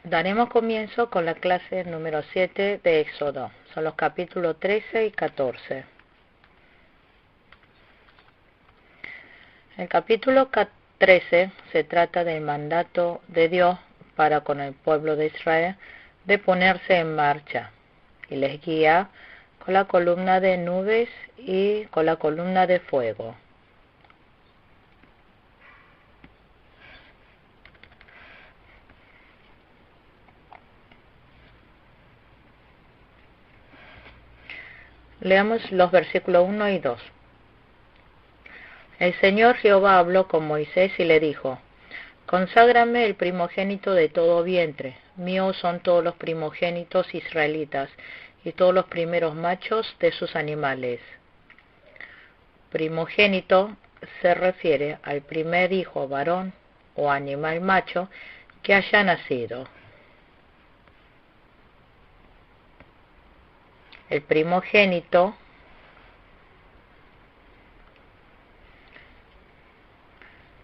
Daremos comienzo con la clase número 7 de Éxodo. Son los capítulos 13 y 14. El capítulo 13 se trata del mandato de Dios para con el pueblo de Israel de ponerse en marcha, y les guía con la columna de nubes y con la columna de fuego. Leamos los versículos 1 y 2. El Señor Jehová habló con Moisés y le dijo: Conságrame el primogénito de todo vientre. Míos son todos los primogénitos israelitas y todos los primeros machos de sus animales. Primogénito se refiere al primer hijo varón o animal macho que haya nacido. El primogénito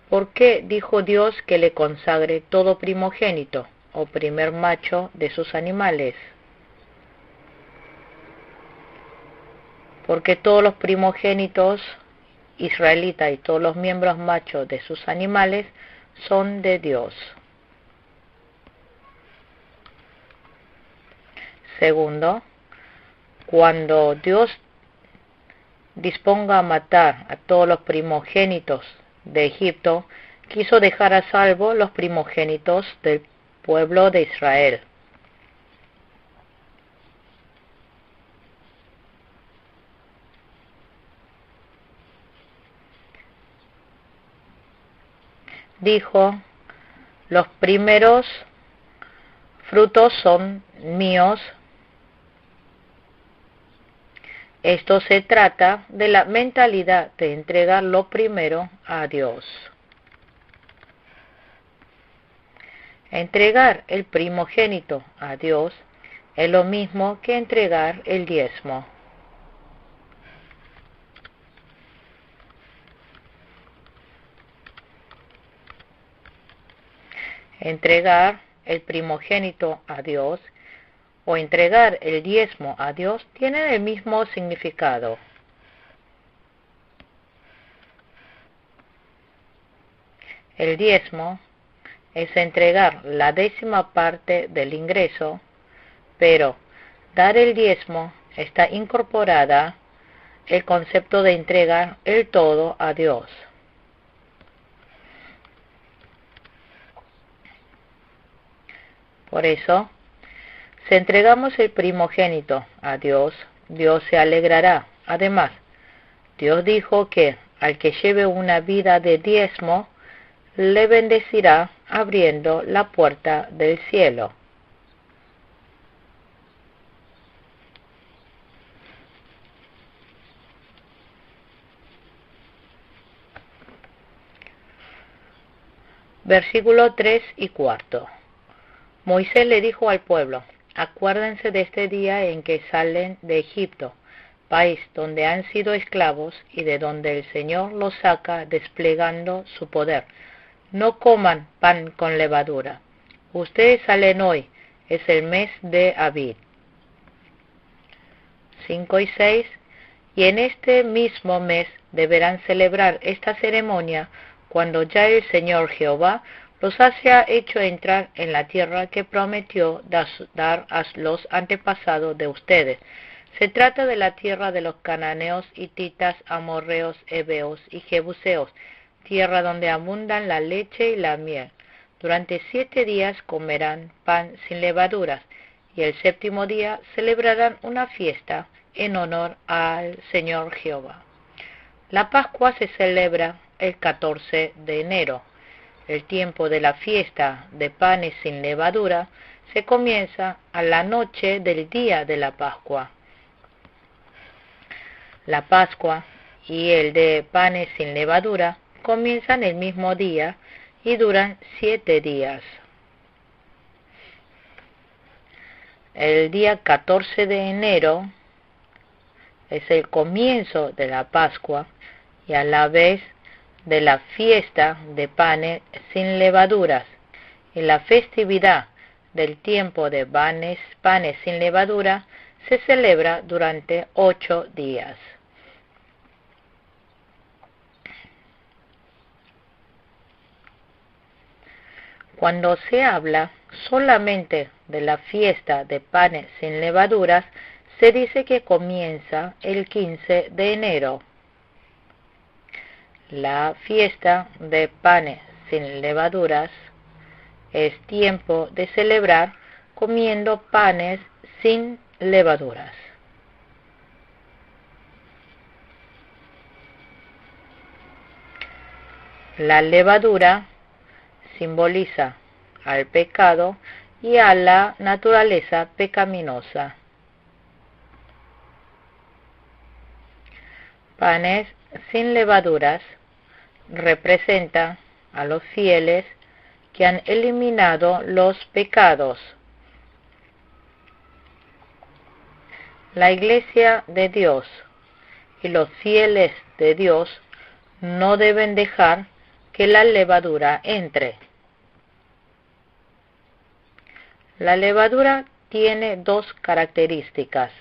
¿por qué dijo Dios que le consagre todo primogénito o primer macho de sus animales? Porque todos los primogénitos israelitas y todos los miembros machos de sus animales son de Dios. Segundo, cuando Dios disponga a matar a todos los primogénitos de Egipto, quiso dejar a salvo los primogénitos del pueblo de Israel. Dijo: los primeros frutos son míos. Esto se trata de la mentalidad de entregar lo primero a Dios. Entregar el primogénito a Dios es lo mismo que entregar el diezmo. Entregar el primogénito a Dios o entregar el diezmo a Dios tienen el mismo significado. El diezmo es entregar la 10ª parte del ingreso, pero dar el diezmo está incorporada el concepto de entregar el todo a Dios. Por eso, si entregamos el primogénito a Dios, Dios se alegrará. Además, Dios dijo que al que lleve una vida de diezmo, le bendecirá abriendo la puerta del cielo. Versículo 3 y 4. Moisés le dijo al pueblo: acuérdense de este día en que salen de Egipto, país donde han sido esclavos y de donde el Señor los saca desplegando su poder. No coman pan con levadura. Ustedes salen hoy, es el mes de Abib. 5 y 6. Y en este mismo mes deberán celebrar esta ceremonia cuando ya el Señor Jehová los haya hecho entrar en la tierra que prometió dar a los antepasados de ustedes. Se trata de la tierra de los cananeos, hititas, amorreos, heveos y jebuseos, tierra donde abundan la leche y la miel. Durante 7 días comerán pan sin levaduras, y el 7º día celebrarán una fiesta en honor al Señor Jehová. La Pascua se celebra el 14 de enero. El tiempo de la fiesta de panes sin levadura se comienza a la noche del día de la Pascua. La Pascua y el de panes sin levadura comienzan el mismo día y duran 7 días. El día 14 de enero es el comienzo de la Pascua y a la vez de la fiesta de panes sin levaduras y la festividad del tiempo de panes sin levadura se celebra durante 8 días. Cuando se habla solamente de la fiesta de panes sin levaduras, se dice que comienza el 15 de enero. La fiesta de panes sin levaduras es tiempo de celebrar comiendo panes sin levaduras. La levadura simboliza al pecado y a la naturaleza pecaminosa. Panes sin levaduras representa a los fieles que han eliminado los pecados. La Iglesia de Dios y los fieles de Dios no deben dejar que la levadura entre. La levadura tiene dos características.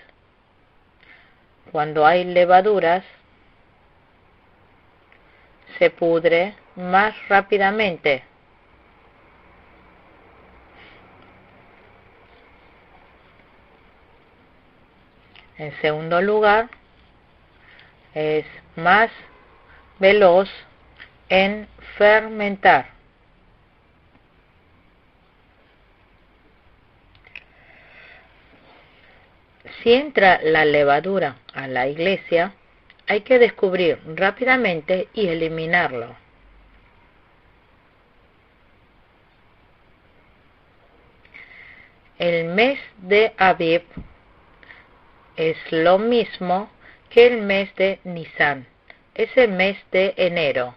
Cuando hay levaduras, se pudre más rápidamente. En segundo lugar, es más veloz en fermentar. Si entra la levadura a la iglesia, hay que descubrir rápidamente y eliminarlo. El mes de Aviv es lo mismo que el mes de Nisan, es el mes de enero.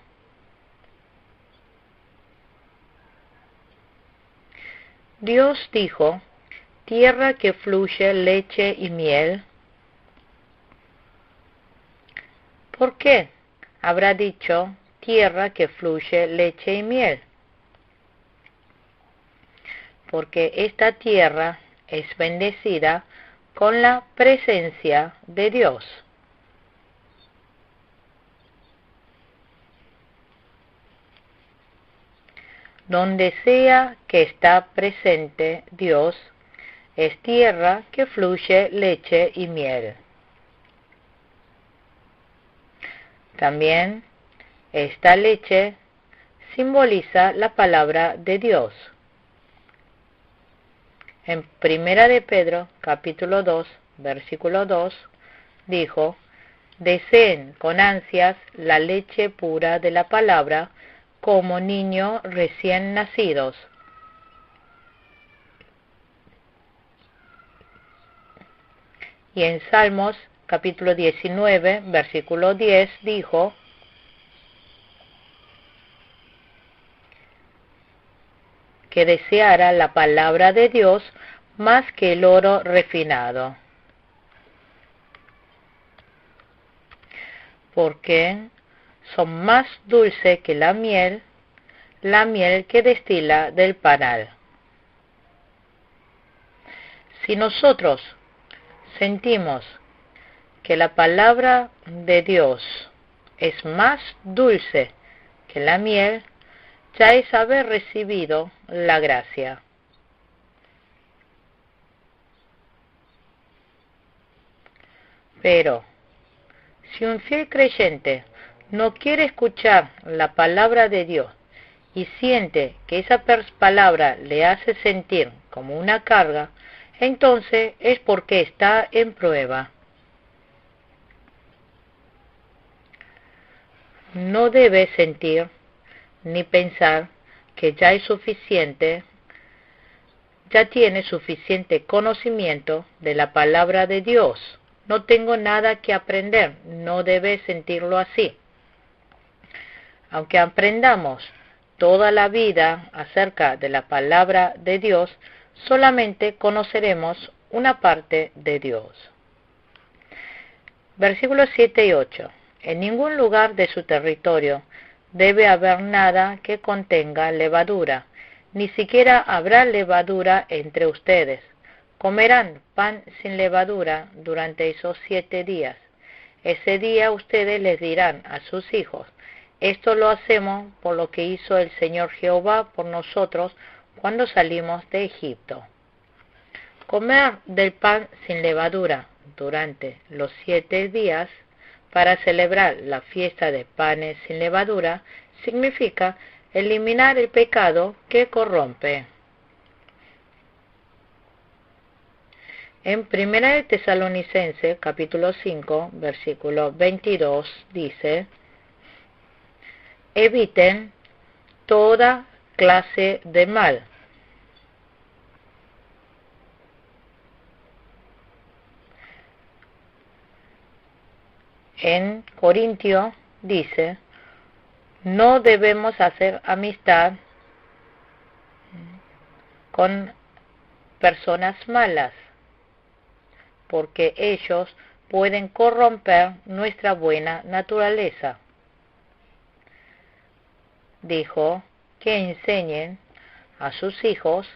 Dios dijo, tierra que fluye leche y miel. ¿Por qué habrá dicho tierra que fluye leche y miel? Porque esta tierra es bendecida con la presencia de Dios. Donde sea que está presente Dios, es tierra que fluye leche y miel. También esta leche simboliza la palabra de Dios. En Primera de Pedro, capítulo 2, versículo 2, dijo, deseen con ansias la leche pura de la palabra como niños recién nacidos. Y en Salmos, capítulo 19, versículo 10, dijo, que deseara la palabra de Dios más que el oro refinado. Porque son más dulces que la miel que destila del panal. Si nosotros sentimos que la palabra de Dios es más dulce que la miel, ya es haber recibido la gracia. Pero, si un fiel creyente no quiere escuchar la palabra de Dios y siente que esa palabra le hace sentir como una carga, entonces es porque está en prueba. No debe sentir ni pensar que ya es suficiente, ya tiene suficiente conocimiento de la palabra de Dios. No tengo nada que aprender, no debe sentirlo así. Aunque aprendamos toda la vida acerca de la palabra de Dios, solamente conoceremos una parte de Dios. Versículos 7 y 8. En ningún lugar de su territorio debe haber nada que contenga levadura, ni siquiera habrá levadura entre ustedes. Comerán pan sin levadura durante esos 7 días. Ese día ustedes les dirán a sus hijos: esto lo hacemos por lo que hizo el Señor Jehová por nosotros cuando salimos de Egipto. Comer del pan sin levadura durante los 7 días para celebrar la fiesta de panes sin levadura significa eliminar el pecado que corrompe. En 1 de Tesalonicenses, capítulo 5, versículo 22, dice: eviten toda clase de mal. En Corintio dice: no debemos hacer amistad con personas malas, porque ellos pueden corromper nuestra buena naturaleza. Dijo que enseñen a sus hijos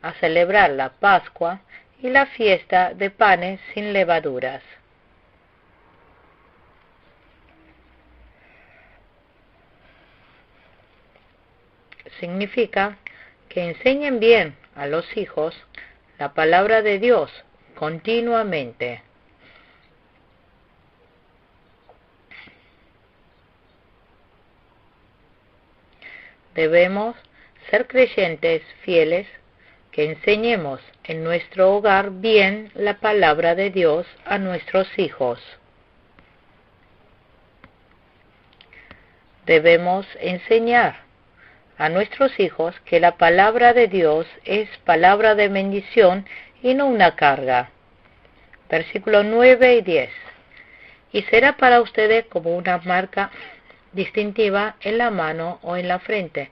a celebrar la Pascua y la fiesta de panes sin levaduras. Significa que enseñen bien a los hijos la palabra de Dios continuamente. Debemos ser creyentes fieles que enseñemos en nuestro hogar bien la palabra de Dios a nuestros hijos. Debemos enseñar a nuestros hijos que la palabra de Dios es palabra de bendición y no una carga. Versículos 9 y 10. Y será para ustedes como una marca distintiva en la mano o en la frente,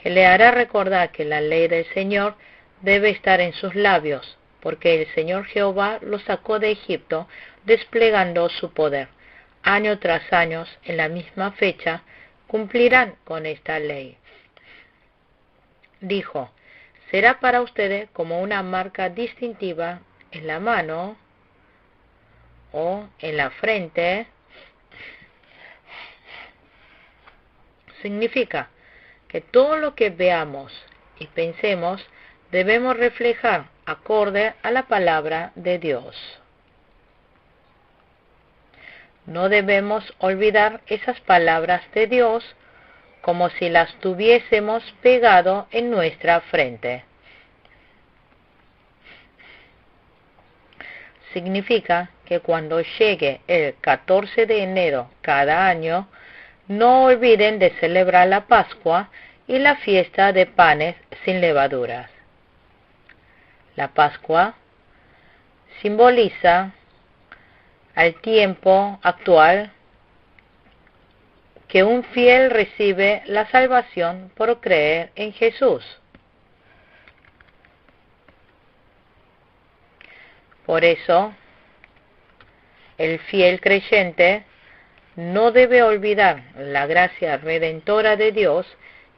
que le hará recordar que la ley del Señor debe estar en sus labios, porque el Señor Jehová los sacó de Egipto desplegando su poder. Año tras año, en la misma fecha, cumplirán con esta ley. Dijo: será para ustedes como una marca distintiva en la mano o en la frente. Significa que todo lo que veamos y pensemos debemos reflejar acorde a la palabra de Dios. No debemos olvidar esas palabras de Dios como si las tuviésemos pegado en nuestra frente. Significa que cuando llegue el 14 de enero cada año, no olviden de celebrar la Pascua y la fiesta de panes sin levaduras. La Pascua simboliza al tiempo actual que un fiel recibe la salvación por creer en Jesús. Por eso, el fiel creyente no debe olvidar la gracia redentora de Dios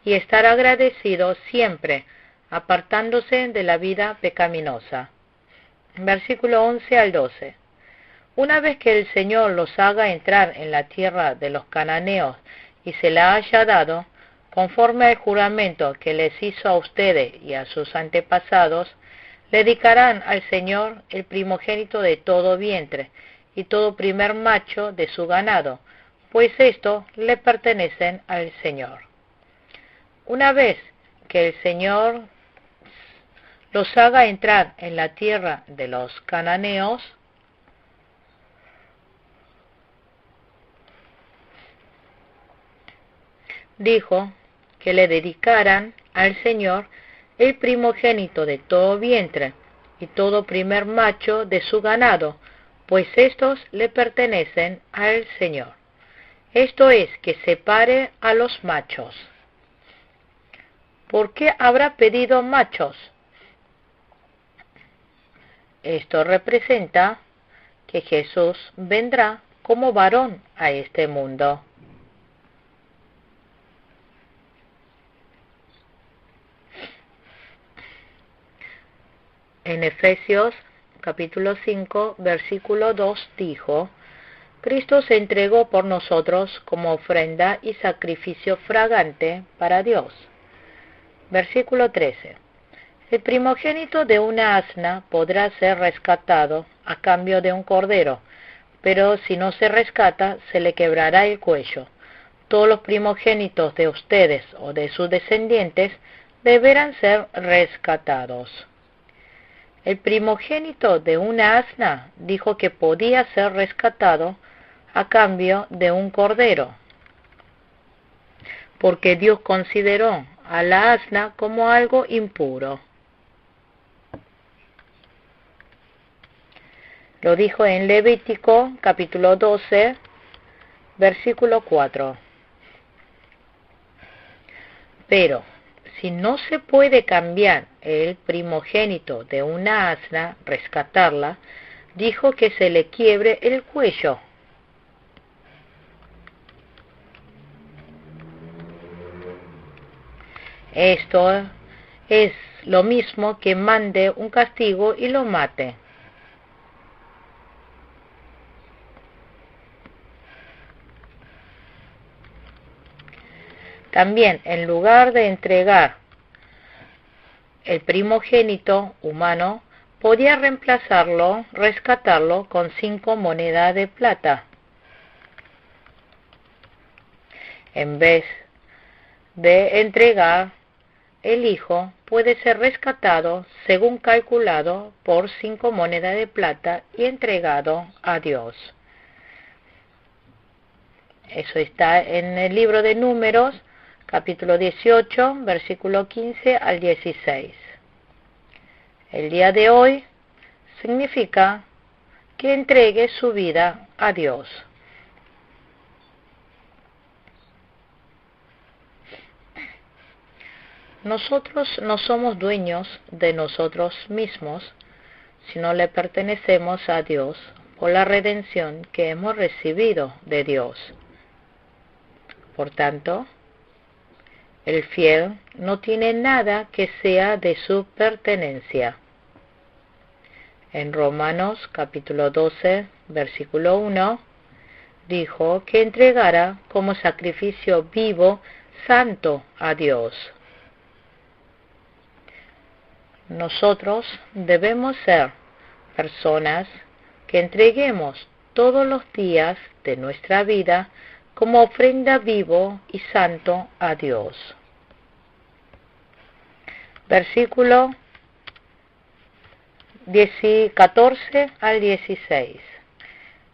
y estar agradecido siempre, apartándose de la vida pecaminosa. Versículo 11 al 12. Una vez que el Señor los haga entrar en la tierra de los cananeos y se la haya dado, conforme al juramento que les hizo a ustedes y a sus antepasados, le dedicarán al Señor el primogénito de todo vientre y todo primer macho de su ganado, pues estos le pertenecen al Señor. Una vez que el Señor los haga entrar en la tierra de los cananeos, dijo que le dedicaran al Señor el primogénito de todo vientre y todo primer macho de su ganado, pues estos le pertenecen al Señor. Esto es, que separe a los machos. ¿Por qué habrá pedido machos? Esto representa que Jesús vendrá como varón a este mundo. En Efesios capítulo 5, versículo 2 dijo: Cristo se entregó por nosotros como ofrenda y sacrificio fragante para Dios. Versículo 13. El primogénito de una asna podrá ser rescatado a cambio de un cordero, pero si no se rescata, se le quebrará el cuello. Todos los primogénitos de ustedes o de sus descendientes deberán ser rescatados. El primogénito de una asna dijo que podía ser rescatado a cambio de un cordero, porque Dios consideró a la asna como algo impuro. Lo dijo en Levítico capítulo 12, versículo 4. Pero si no se puede cambiar el primogénito de una asna, rescatarla, dijo que se le quiebre el cuello. Esto es lo mismo que mande un castigo y lo mate. También, en lugar de entregar el primogénito humano, podía rescatarlo con 5 monedas de plata. En vez de entregar el hijo, puede ser rescatado según calculado por 5 monedas de plata y entregado a Dios. Eso está en el libro de Números, capítulo 18, versículo 15 al 16. El día de hoy significa que entregue su vida a Dios. Nosotros no somos dueños de nosotros mismos, sino le pertenecemos a Dios por la redención que hemos recibido de Dios. Por tanto, el fiel no tiene nada que sea de su pertenencia. En Romanos capítulo 12, versículo 1, dijo que entregara como sacrificio vivo, santo a Dios. Nosotros debemos ser personas que entreguemos todos los días de nuestra vida como ofrenda vivo y santo a Dios. Versículo 14 al 16.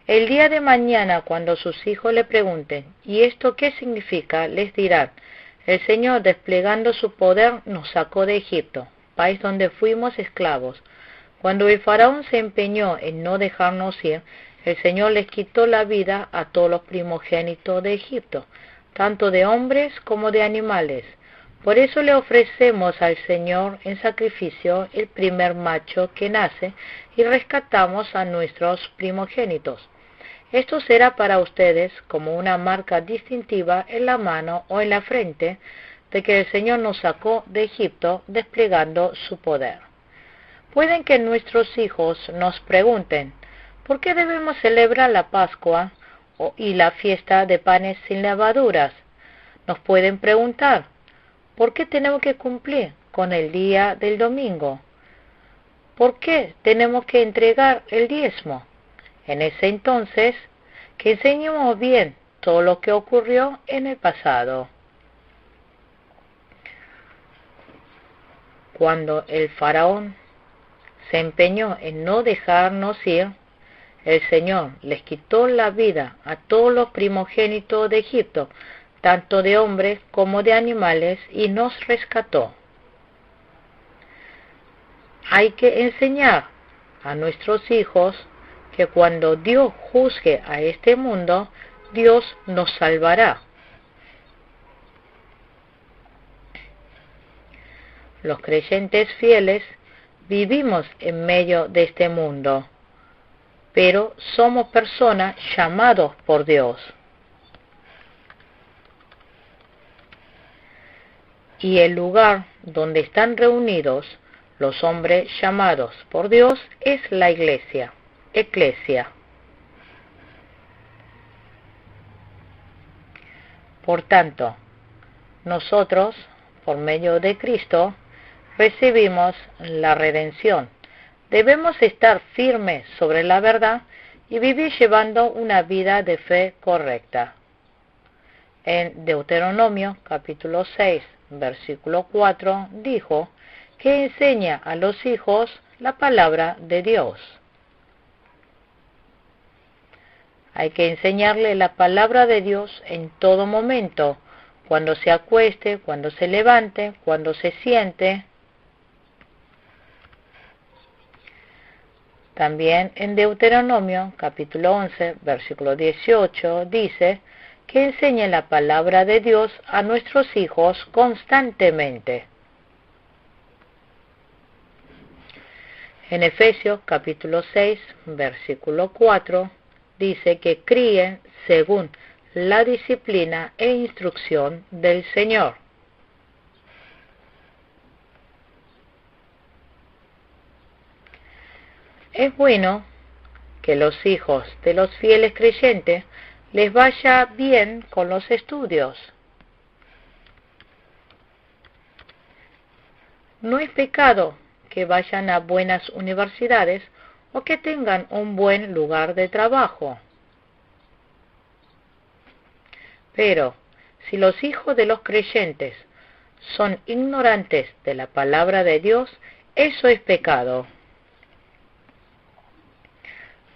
El día de mañana, cuando sus hijos le pregunten, ¿y esto qué significa?, les dirán: el Señor, desplegando su poder, nos sacó de Egipto, país donde fuimos esclavos. Cuando el faraón se empeñó en no dejarnos ir, el Señor les quitó la vida a todos los primogénitos de Egipto, tanto de hombres como de animales. Por eso le ofrecemos al Señor en sacrificio el primer macho que nace y rescatamos a nuestros primogénitos. Esto será para ustedes como una marca distintiva en la mano o en la frente de que el Señor nos sacó de Egipto desplegando su poder. Pueden que nuestros hijos nos pregunten: ¿por qué debemos celebrar la Pascua y la fiesta de panes sin levaduras? Nos pueden preguntar: ¿por qué tenemos que cumplir con el día del domingo? ¿Por qué tenemos que entregar el diezmo? En ese entonces, que enseñemos bien todo lo que ocurrió en el pasado. Cuando el faraón se empeñó en no dejarnos ir, el Señor les quitó la vida a todos los primogénitos de Egipto, tanto de hombres como de animales, y nos rescató. Hay que enseñar a nuestros hijos que cuando Dios juzgue a este mundo, Dios nos salvará. Los creyentes fieles vivimos en medio de este mundo, pero somos personas llamados por Dios. Y el lugar donde están reunidos Los hombres llamados por Dios es la iglesia, eclesia. Por tanto, nosotros, por medio de Cristo, recibimos la redención. Debemos estar firmes sobre la verdad y vivir llevando una vida de fe correcta. En Deuteronomio capítulo 6, versículo 4, dijo que enseña a los hijos la palabra de Dios. Hay que enseñarle la palabra de Dios en todo momento, cuando se acueste, cuando se levante, cuando se siente. También en Deuteronomio capítulo 11, versículo 18, dice que enseñe la palabra de Dios a nuestros hijos constantemente. En Efesios capítulo 6, versículo 4, dice que críen según la disciplina e instrucción del Señor. Es bueno que los hijos de los fieles creyentes les vaya bien con los estudios. No es pecado que vayan a buenas universidades o que tengan un buen lugar de trabajo. Pero si los hijos de los creyentes son ignorantes de la palabra de Dios, eso es pecado.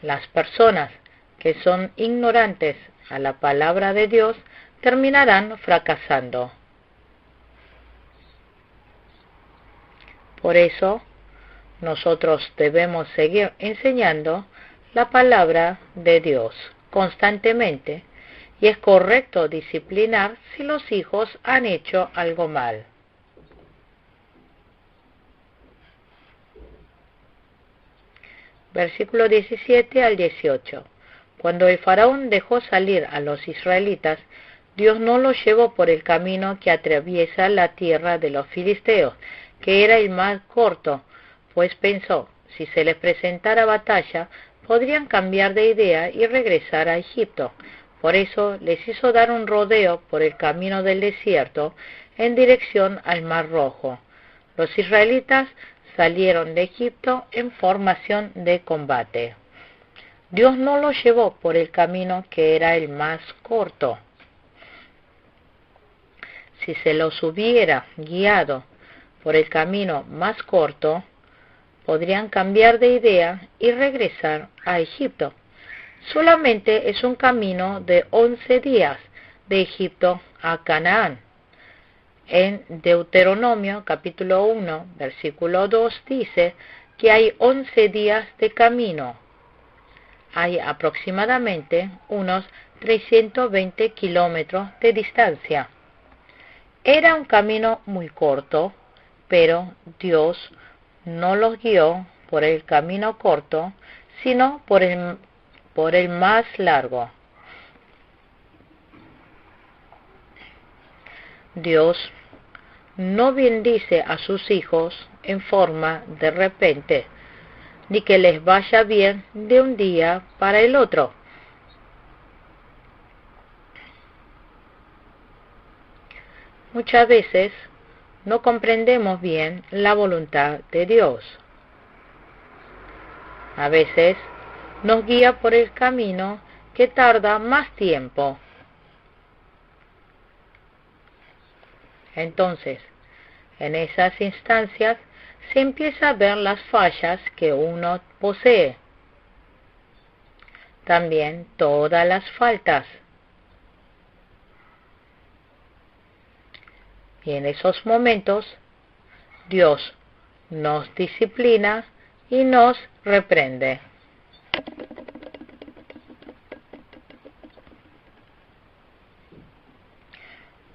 Las personas que son ignorantes a la palabra de Dios terminarán fracasando. Por eso, nosotros debemos seguir enseñando la palabra de Dios constantemente, y es correcto disciplinar si los hijos han hecho algo mal. Versículo 17 al 18. Cuando el faraón dejó salir a los israelitas, Dios no los llevó por el camino que atraviesa la tierra de los filisteos, que era el más corto, pues pensó, si se les presentara batalla, podrían cambiar de idea y regresar a Egipto. Por eso les hizo dar un rodeo por el camino del desierto en dirección al Mar Rojo. Los israelitas salieron de Egipto en formación de combate. Dios no los llevó por el camino que era el más corto. Si se los hubiera guiado por el camino más corto, podrían cambiar de idea y regresar a Egipto. Solamente es un camino de 11 días de Egipto a Canaán. En Deuteronomio capítulo 1, versículo 2 dice que hay 11 días de camino. Hay aproximadamente unos 320 kilómetros de distancia. Era un camino muy corto, pero Dios no los guió por el camino corto, sino por el más largo. Dios no bendice a sus hijos en forma de repente, ni que les vaya bien de un día para el otro. Muchas veces no comprendemos bien la voluntad de Dios. A veces nos guía por el camino que tarda más tiempo. Entonces, en esas instancias se empieza a ver las fallas que uno posee. También todas las faltas. Y en esos momentos, Dios nos disciplina y nos reprende.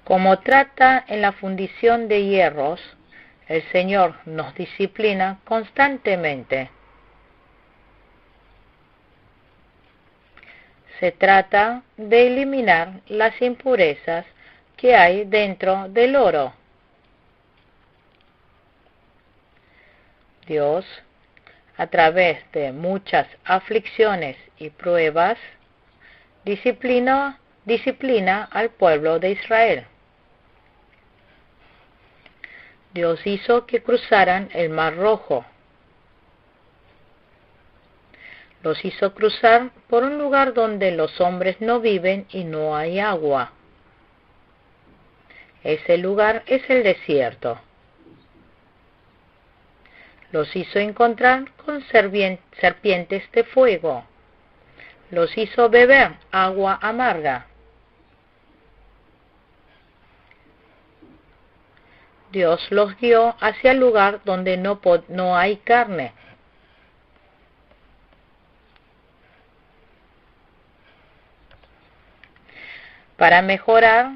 Como trata en la fundición de hierros, el Señor nos disciplina constantemente. Se trata de eliminar las impurezas que hay dentro del oro. Dios, a través de muchas aflicciones y pruebas, disciplina al pueblo de Israel. Dios hizo que cruzaran el Mar Rojo. Los hizo cruzar por un lugar donde los hombres no viven y no hay agua. Ese lugar es el desierto. Los hizo encontrar con serpientes de fuego. Los hizo beber agua amarga. Dios los guió hacia el lugar donde no hay carne. Para mejorar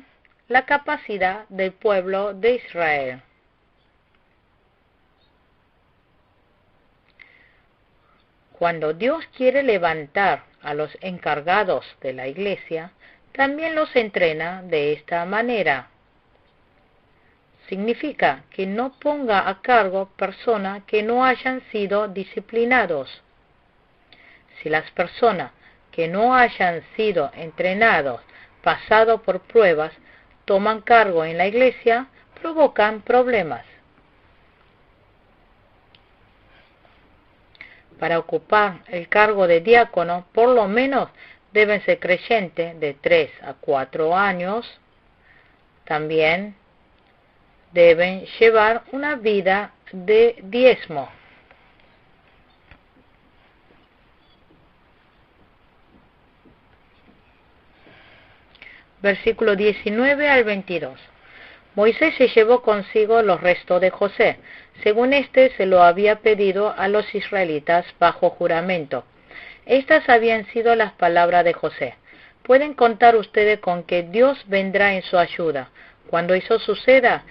la capacidad del pueblo de Israel. Cuando Dios quiere levantar a los encargados de la iglesia, también los entrena de esta manera. Significa que no ponga a cargo personas que no hayan sido disciplinados. Si las personas que no hayan sido entrenados, pasado por pruebas, toman cargo en la iglesia, provocan problemas. Para ocupar el cargo de diácono, por lo menos deben ser creyentes de 3 a 4 años. También deben llevar una vida de diezmo. Versículo 19 al 22. Moisés se llevó consigo los restos de José, según éste se lo había pedido a los israelitas bajo juramento. Estas habían sido las palabras de José. Pueden contar ustedes con que Dios vendrá en su ayuda. Cuando eso suceda,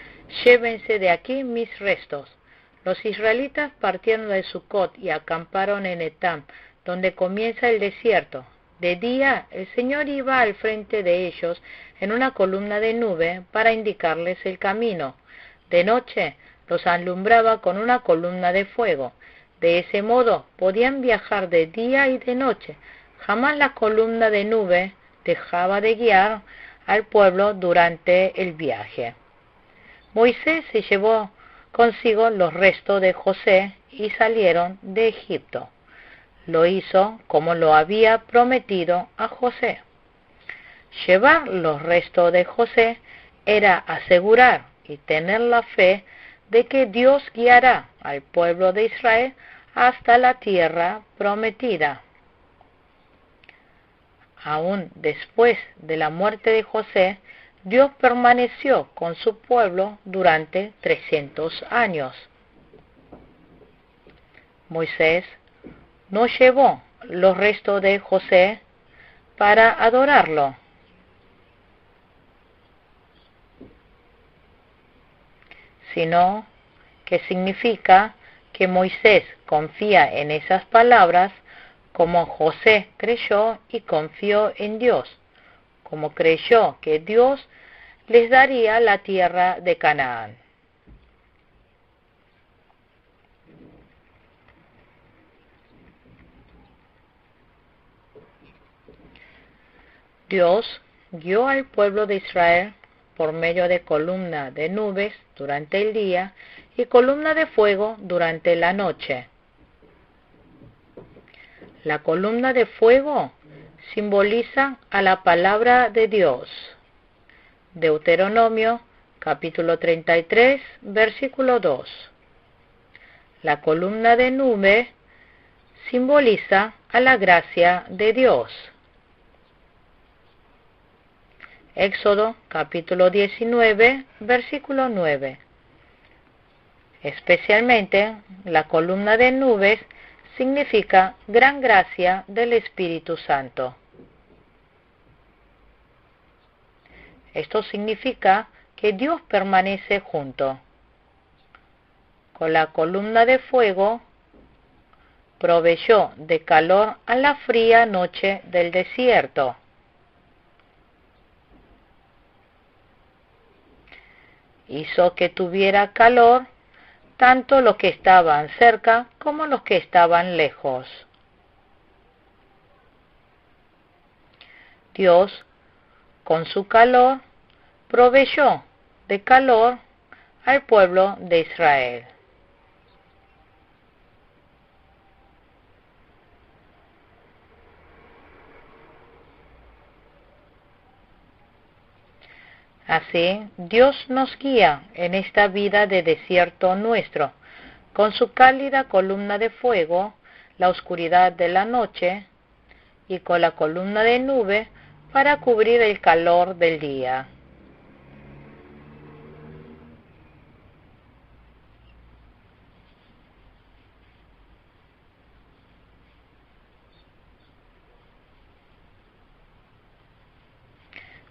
llévense de aquí mis restos. Los israelitas partieron de Sucot y acamparon en Etam, donde comienza el desierto. De día, el Señor iba al frente de ellos en una columna de nube para indicarles el camino. De noche, los alumbraba con una columna de fuego. De ese modo, podían viajar de día y de noche. Jamás la columna de nube dejaba de guiar al pueblo durante el viaje. Moisés se llevó consigo los restos de José y salieron de Egipto. Lo hizo como lo había prometido a José. Llevar los restos de José era asegurar y tener la fe de que Dios guiará al pueblo de Israel hasta la tierra prometida. Aún después de la muerte de José, Dios permaneció con su pueblo durante 300 años. Moisés no llevó los restos de José para adorarlo, sino que significa que Moisés confía en esas palabras como José creyó y confió en Dios, como creyó que Dios les daría la tierra de Canaán. Dios guió al pueblo de Israel por medio de columna de nubes durante el día y columna de fuego durante la noche. La columna de fuego simboliza a la palabra de Dios. Deuteronomio capítulo 33, versículo 2. La columna de nube simboliza a la gracia de Dios. Éxodo capítulo 19, versículo 9. Especialmente, la columna de nubes significa gran gracia del Espíritu Santo. Esto significa que Dios permanece junto. Con la columna de fuego proveyó de calor a la fría noche del desierto. Hizo que tuviera calor tanto los que estaban cerca como los que estaban lejos. Dios, con su calor, proveyó de calor al pueblo de Israel. Así, Dios nos guía en esta vida de desierto nuestro, con su cálida columna de fuego, la oscuridad de la noche, y con la columna de nube para cubrir el calor del día.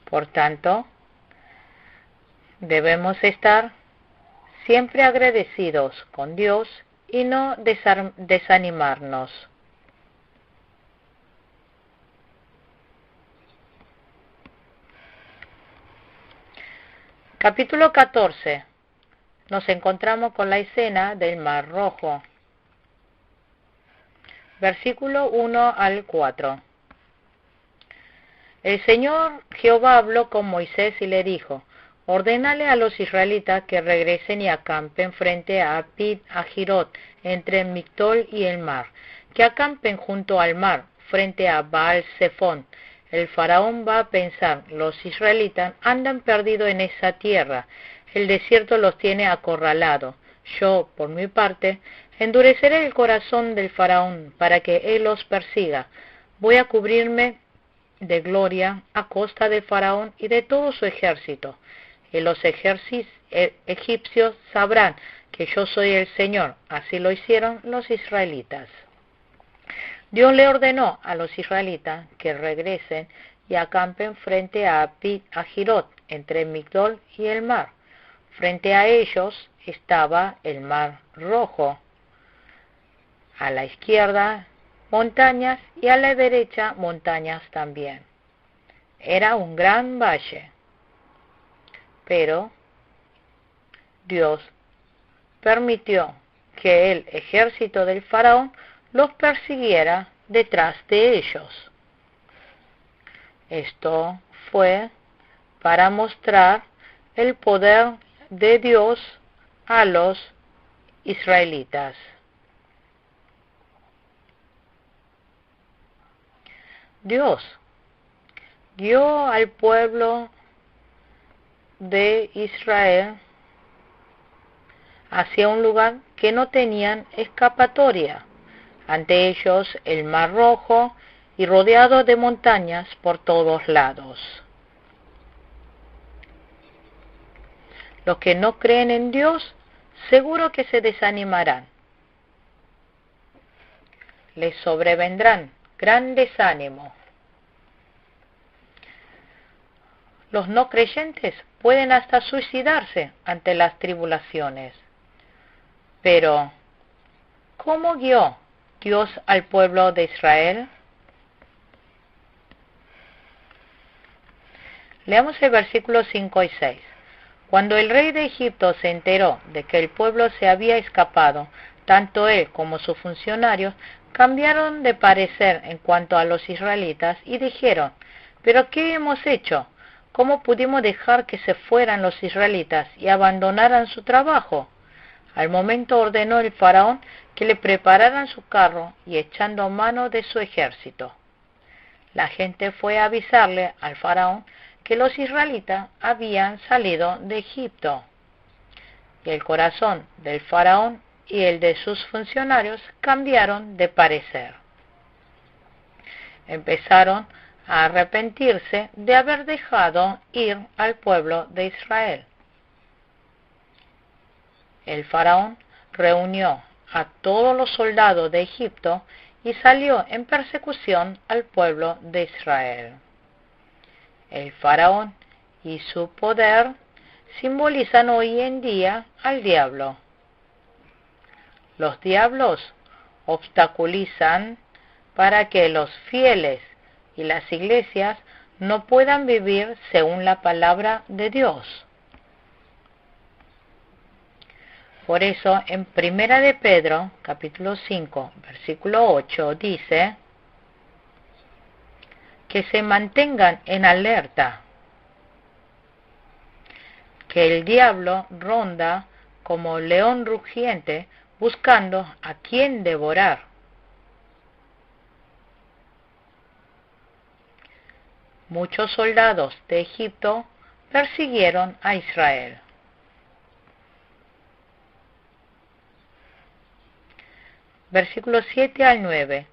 Por tanto, debemos estar siempre agradecidos con Dios y no desanimarnos. Capítulo 14. Nos encontramos con la escena del Mar Rojo. Versículo 1 al 4. El Señor Jehová habló con Moisés y le dijo: ordénale a los israelitas que regresen y acampen frente a Pi-Hahirot, entre Migdol y el mar, que acampen junto al mar, frente a Baal-Zephón. El faraón va a pensar: los israelitas andan perdidos en esa tierra, el desierto los tiene acorralados. Yo, por mi parte, endureceré el corazón del faraón para que él los persiga. Voy a cubrirme de gloria a costa del faraón y de todo su ejército. Y los egipcios sabrán que yo soy el Señor. Así lo hicieron los israelitas. Dios le ordenó a los israelitas que regresen y acampen frente a Pi-Hahirot, entre Migdol y el mar. Frente a ellos estaba el Mar Rojo. A la izquierda montañas y a la derecha montañas también. Era un gran valle. Pero Dios permitió que el ejército del faraón los persiguiera detrás de ellos. Esto fue para mostrar el poder de Dios a los israelitas. Dios dio al pueblo de Israel hacia un lugar que no tenían escapatoria. Ante ellos el Mar Rojo y rodeado de montañas por todos lados. Los que no creen en Dios, seguro que se desanimarán. Les sobrevendrán gran desánimo. Los no creyentes pueden hasta suicidarse ante las tribulaciones. Pero, ¿cómo guió Dios al pueblo de Israel? Leamos el versículo 5 y 6. Cuando el rey de Egipto se enteró de que el pueblo se había escapado, tanto él como sus funcionarios cambiaron de parecer en cuanto a los israelitas y dijeron: ¿pero qué hemos hecho? ¿Cómo pudimos dejar que se fueran los israelitas y abandonaran su trabajo? Al momento ordenó el faraón que le prepararan su carro y echando mano de su ejército. La gente fue a avisarle al faraón que los israelitas habían salido de Egipto. Y el corazón del faraón y el de sus funcionarios cambiaron de parecer. Empezaron a arrepentirse de haber dejado ir al pueblo de Israel. El faraón reunió a todos los soldados de Egipto y salió en persecución al pueblo de Israel. El faraón y su poder simbolizan hoy en día al diablo. Los diablos obstaculizan para que los fieles y las iglesias no puedan vivir según la palabra de Dios. Por eso en Primera de Pedro, capítulo 5, versículo 8, dice que se mantengan en alerta, que el diablo ronda como león rugiente buscando a quien devorar. Muchos soldados de Egipto persiguieron a Israel. Versículos 7 al 9.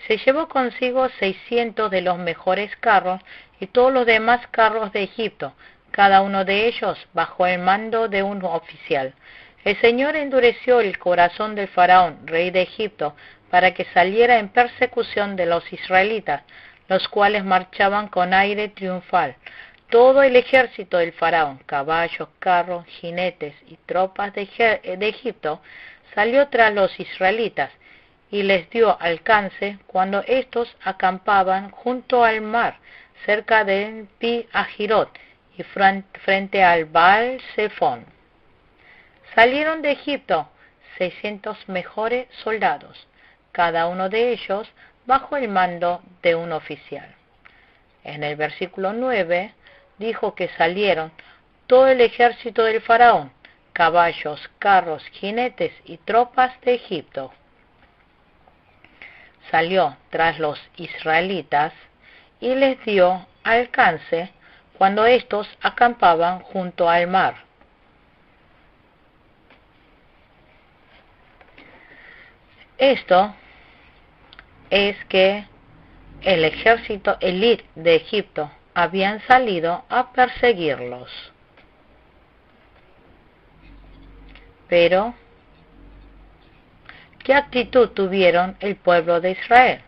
Se llevó consigo 600 de los mejores carros y todos los demás carros de Egipto, cada uno de ellos bajo el mando de un oficial. El Señor endureció el corazón del faraón, rey de Egipto, para que saliera en persecución de los israelitas, los cuales marchaban con aire triunfal. Todo el ejército del faraón, caballos, carros, jinetes y tropas de Egipto, salió tras los israelitas y les dio alcance cuando éstos acampaban junto al mar, cerca de Pi-Hahirot y frente al Baal Zephón. Salieron de Egipto 600 mejores soldados, cada uno de ellos bajo el mando de un oficial. En el versículo 9 dijo que salieron todo el ejército del faraón, caballos, carros, jinetes y tropas de Egipto. Salió tras los israelitas y les dio alcance cuando éstos acampaban junto al mar. Esto es que el ejército elite de Egipto habían salido a perseguirlos. Pero, ¿qué actitud tuvieron el pueblo de Israel?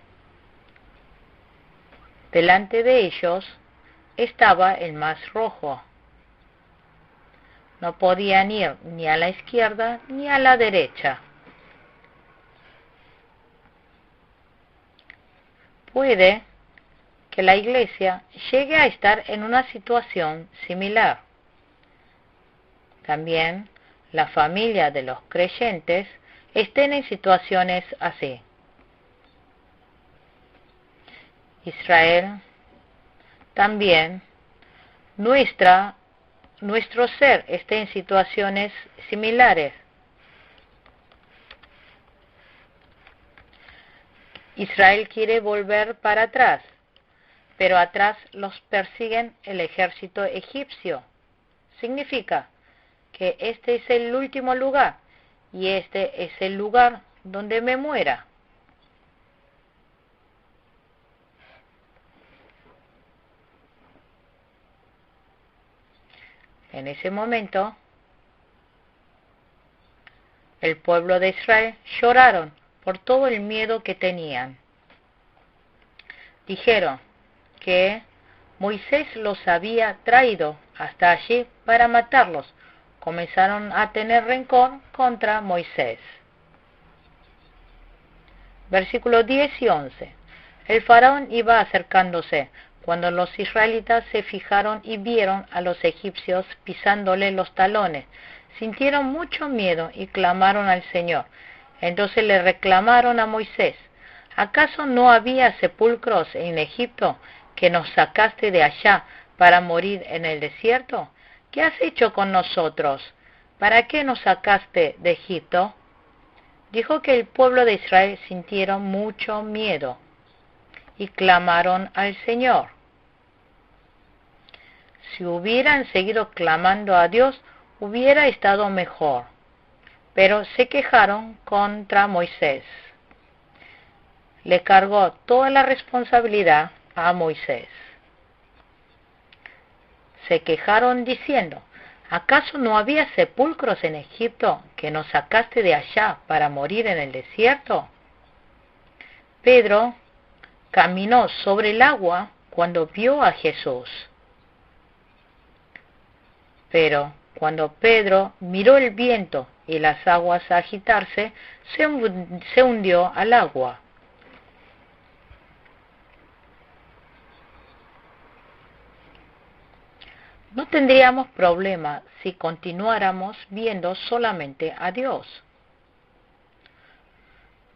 Delante de ellos estaba el Mar Rojo. No podían ir ni a la izquierda ni a la derecha. Puede que la iglesia llegue a estar en una situación similar. También la familia de los creyentes estén en situaciones así. Israel, también nuestro ser esté en situaciones similares. Israel quiere volver para atrás, pero atrás los persiguen el ejército egipcio. Significa que este es el último lugar y este es el lugar donde me muera. En ese momento, el pueblo de Israel lloraron por todo el miedo que tenían. Dijeron que Moisés los había traído hasta allí para matarlos. Comenzaron a tener rencor contra Moisés. Versículos 10 y 11. El faraón iba acercándose, cuando los israelitas se fijaron y vieron a los egipcios pisándole los talones. Sintieron mucho miedo y clamaron al Señor. Entonces le reclamaron a Moisés: ¿acaso no había sepulcros en Egipto que nos sacaste de allá para morir en el desierto? ¿Qué has hecho con nosotros? ¿Para qué nos sacaste de Egipto? Dijo que el pueblo de Israel sintieron mucho miedo y clamaron al Señor. Si hubieran seguido clamando a Dios, hubiera estado mejor. Pero se quejaron contra Moisés. Le cargó toda la responsabilidad a Moisés. Se quejaron diciendo: ¿acaso no había sepulcros en Egipto que nos sacaste de allá para morir en el desierto? Pedro caminó sobre el agua cuando vio a Jesús. Pero cuando Pedro miró el viento y las aguas agitarse, se hundió al agua. No tendríamos problema si continuáramos viendo solamente a Dios.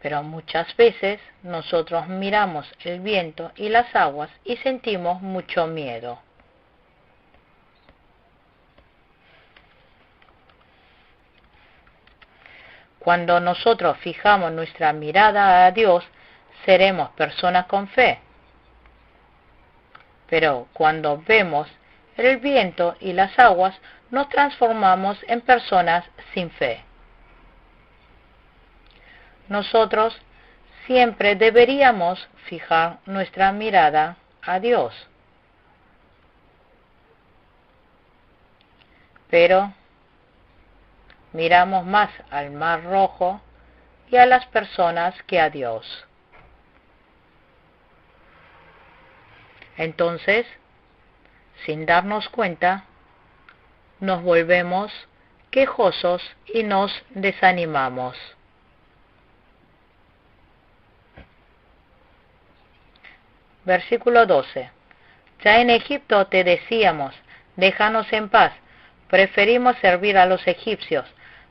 Pero muchas veces nosotros miramos el viento y las aguas y sentimos mucho miedo. Cuando nosotros fijamos nuestra mirada a Dios, seremos personas con fe. Pero cuando vemos el viento y las aguas, nos transformamos en personas sin fe. Nosotros siempre deberíamos fijar nuestra mirada a Dios. Pero miramos más al Mar Rojo y a las personas que a Dios. Entonces, sin darnos cuenta, nos volvemos quejosos y nos desanimamos. Versículo 12. Ya en Egipto te decíamos, déjanos en paz, preferimos servir a los egipcios.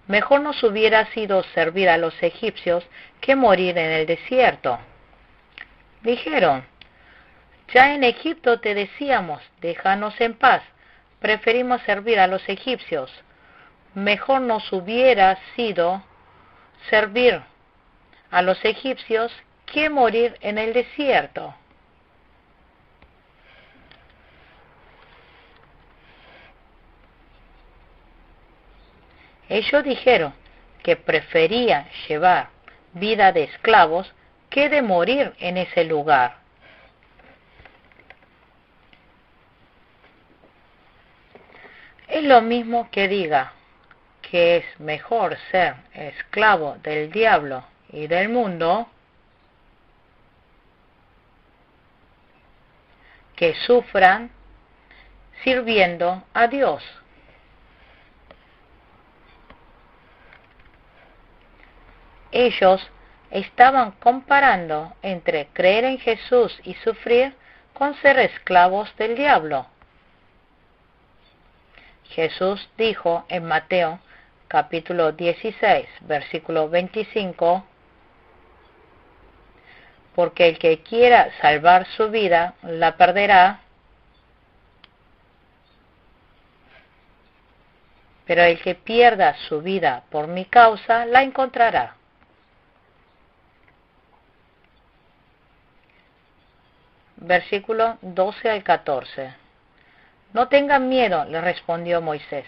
Mejor nos hubiera sido servir a los egipcios que morir en el desierto. Dijeron, ya en Egipto te decíamos, déjanos en paz, preferimos servir a los egipcios. Mejor nos hubiera sido servir a los egipcios que morir en el desierto. Ellos dijeron que preferían llevar vida de esclavos que de morir en ese lugar. Es lo mismo que diga que es mejor ser esclavo del diablo y del mundo que sufran sirviendo a Dios. Ellos estaban comparando entre creer en Jesús y sufrir con ser esclavos del diablo. Jesús dijo en Mateo capítulo 16, versículo 25, porque el que quiera salvar su vida la perderá, pero el que pierda su vida por mi causa la encontrará. Versículo 12 al 14. No tengan miedo, le respondió Moisés.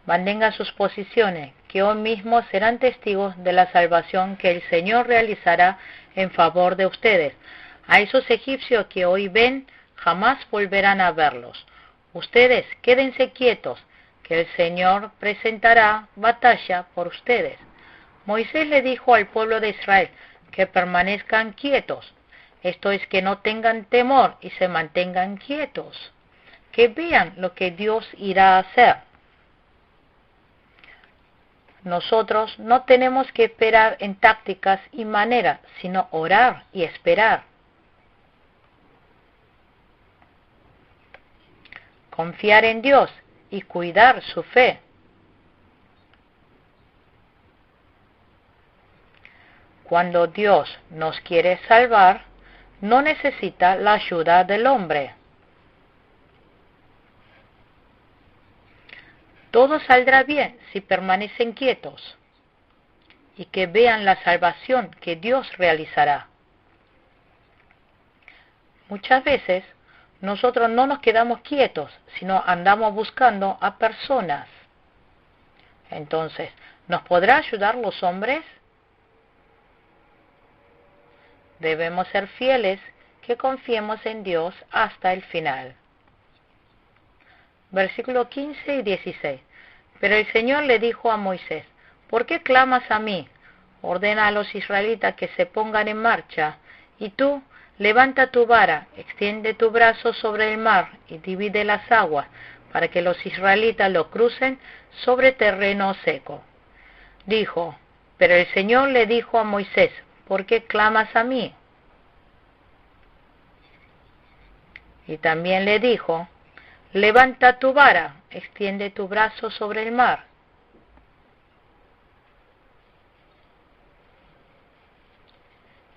Mantengan sus posiciones, que hoy mismo serán testigos de la salvación que el Señor realizará en favor de ustedes. A esos egipcios que hoy ven, jamás volverán a verlos. Ustedes quédense quietos, que el Señor presentará batalla por ustedes. Moisés le dijo al pueblo de Israel que permanezcan quietos. Esto es, que no tengan temor y se mantengan quietos, que vean lo que Dios irá a hacer. Nosotros no tenemos que esperar en tácticas y maneras, sino orar y esperar. Confiar en Dios y cuidar su fe. Cuando Dios nos quiere salvar, no necesita la ayuda del hombre. Todo saldrá bien si permanecen quietos y que vean la salvación que Dios realizará. Muchas veces nosotros no nos quedamos quietos, sino andamos buscando a personas. Entonces, ¿nos podrá ayudar los hombres? Debemos ser fieles, que confiemos en Dios hasta el final. Versículo 15 y 16. Pero el Señor le dijo a Moisés, ¿por qué clamas a mí? Ordena a los israelitas que se pongan en marcha, y tú levanta tu vara, extiende tu brazo sobre el mar y divide las aguas, para que los israelitas lo crucen sobre terreno seco. Dijo, pero el Señor le dijo a Moisés, ¿por qué clamas a mí? Y también le dijo, levanta tu vara, extiende tu brazo sobre el mar.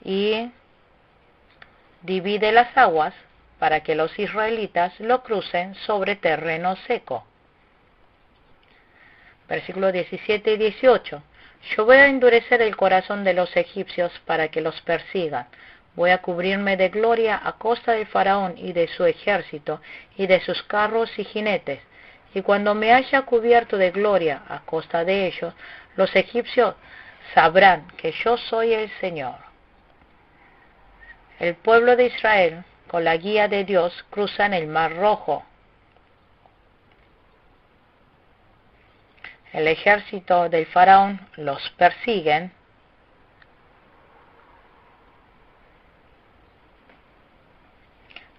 Y divide las aguas para que los israelitas lo crucen sobre terreno seco. Versículos 17 y 18. Yo voy a endurecer el corazón de los egipcios para que los persigan. Voy a cubrirme de gloria a costa del faraón y de su ejército y de sus carros y jinetes. Y cuando me haya cubierto de gloria a costa de ellos, los egipcios sabrán que yo soy el Señor. El pueblo de Israel, con la guía de Dios, cruzan el Mar Rojo. El ejército del faraón los persiguen.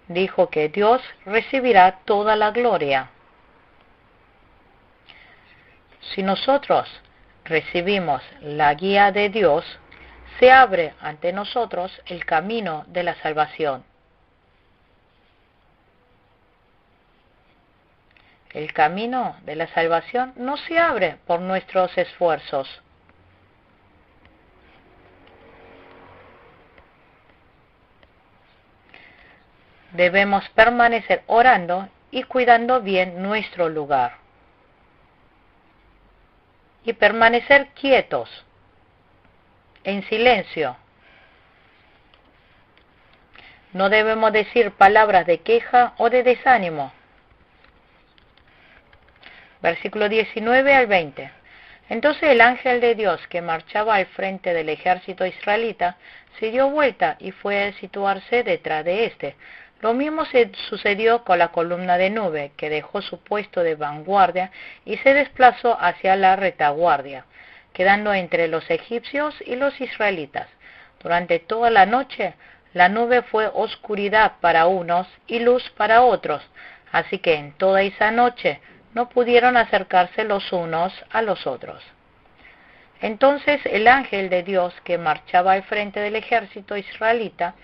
Dijo que Dios recibirá toda la gloria. Si nosotros recibimos la guía de Dios, se abre ante nosotros el camino de la salvación. El camino de la salvación no se abre por nuestros esfuerzos. Debemos permanecer orando y cuidando bien nuestro lugar. Y permanecer quietos, en silencio. No debemos decir palabras de queja o de desánimo. Versículo 19 al 20. Entonces el ángel de Dios que marchaba al frente del ejército israelita se dio vuelta y fue a situarse detrás de éste. Lo mismo sucedió con la columna de nube, que dejó su puesto de vanguardia y se desplazó hacia la retaguardia, quedando entre los egipcios y los israelitas. Durante toda la noche, la nube fue oscuridad para unos y luz para otros, así que en toda esa noche no pudieron acercarse los unos a los otros. Entonces el ángel de Dios que marchaba al frente del ejército israelita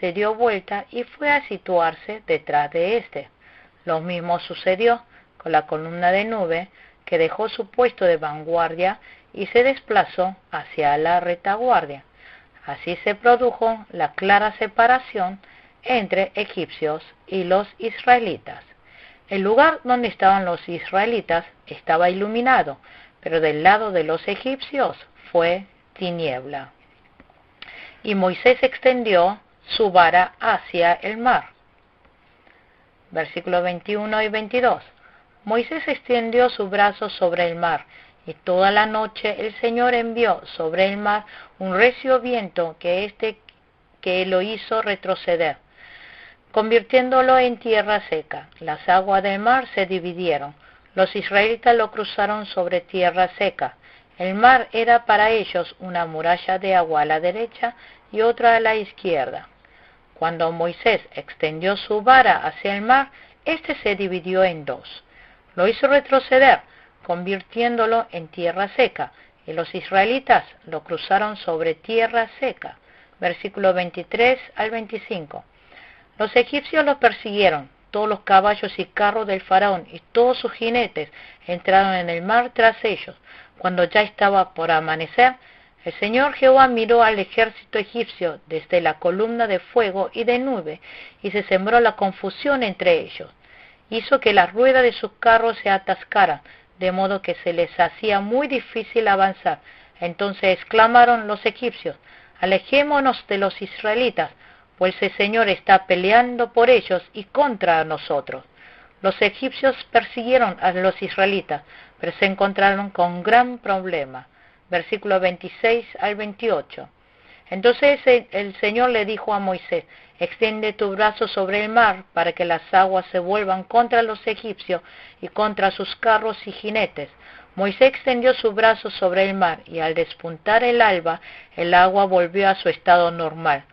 se dio vuelta y fue a situarse detrás de éste. Lo mismo sucedió con la columna de nube, que dejó su puesto de vanguardia y se desplazó hacia la retaguardia. Así se produjo la clara separación entre egipcios y los israelitas. El lugar donde estaban los israelitas estaba iluminado, pero del lado de los egipcios fue tiniebla. Y Moisés extendió su vara hacia el mar. Versículos 21 y 22. Moisés extendió su brazo sobre el mar, y toda la noche el Señor envió sobre el mar un recio viento que lo hizo retroceder, convirtiéndolo en tierra seca. Las aguas del mar se dividieron. Los israelitas lo cruzaron sobre tierra seca. El mar era para ellos una muralla de agua a la derecha y otra a la izquierda. Cuando Moisés extendió su vara hacia el mar, éste se dividió en dos. Lo hizo retroceder, convirtiéndolo en tierra seca, y los israelitas lo cruzaron sobre tierra seca. Versículo 23 al 25. Los egipcios los persiguieron, todos los caballos y carros del faraón y todos sus jinetes entraron en el mar tras ellos. Cuando ya estaba por amanecer, el Señor Jehová miró al ejército egipcio desde la columna de fuego y de nube, y se sembró la confusión entre ellos. Hizo que las ruedas de sus carros se atascaran, de modo que se les hacía muy difícil avanzar. Entonces exclamaron los egipcios: alejémonos de los israelitas, pues el Señor está peleando por ellos y contra nosotros. Los egipcios persiguieron a los israelitas, pero se encontraron con un gran problema. Versículos 26 al 28. Entonces el Señor le dijo a Moisés: extiende tu brazo sobre el mar para que las aguas se vuelvan contra los egipcios y contra sus carros y jinetes. Moisés extendió su brazo sobre el mar, y al despuntar el alba, el agua volvió a su estado normal.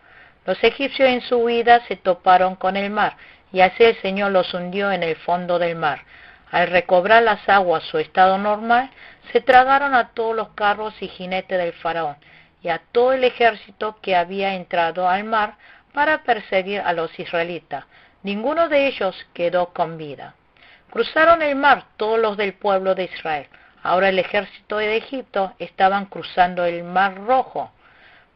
Los egipcios en su huida se toparon con el mar, y así el Señor los hundió en el fondo del mar. Al recobrar las aguas su estado normal, se tragaron a todos los carros y jinetes del faraón, y a todo el ejército que había entrado al mar para perseguir a los israelitas. Ninguno de ellos quedó con vida. Cruzaron el mar todos los del pueblo de Israel. Ahora el ejército de Egipto estaban cruzando el mar Rojo.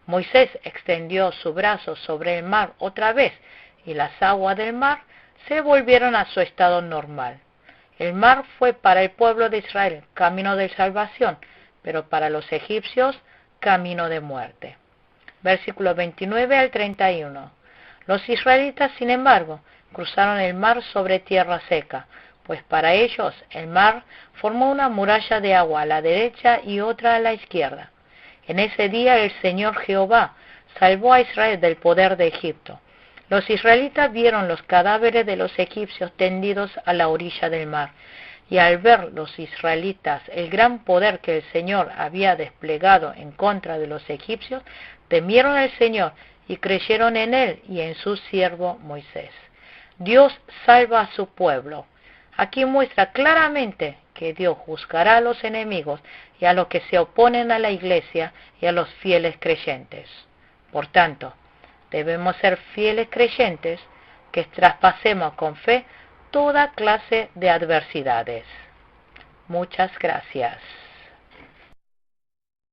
Moisés extendió su brazo sobre el mar otra vez y las aguas del mar se volvieron a su estado normal. El mar fue para el pueblo de Israel camino de salvación, pero para los egipcios camino de muerte. Versículos 29 al 31. Los israelitas, sin embargo, cruzaron el mar sobre tierra seca, pues para ellos el mar formó una muralla de agua a la derecha y otra a la izquierda. En ese día el Señor Jehová salvó a Israel del poder de Egipto. Los israelitas vieron los cadáveres de los egipcios tendidos a la orilla del mar, y al ver los israelitas el gran poder que el Señor había desplegado en contra de los egipcios, temieron al Señor y creyeron en Él y en su siervo Moisés. Dios salva a su pueblo. Aquí muestra claramente que Dios juzgará a los enemigos y a los que se oponen a la iglesia y a los fieles creyentes. Por tanto, debemos ser fieles creyentes que traspasemos con fe toda clase de adversidades. Muchas gracias.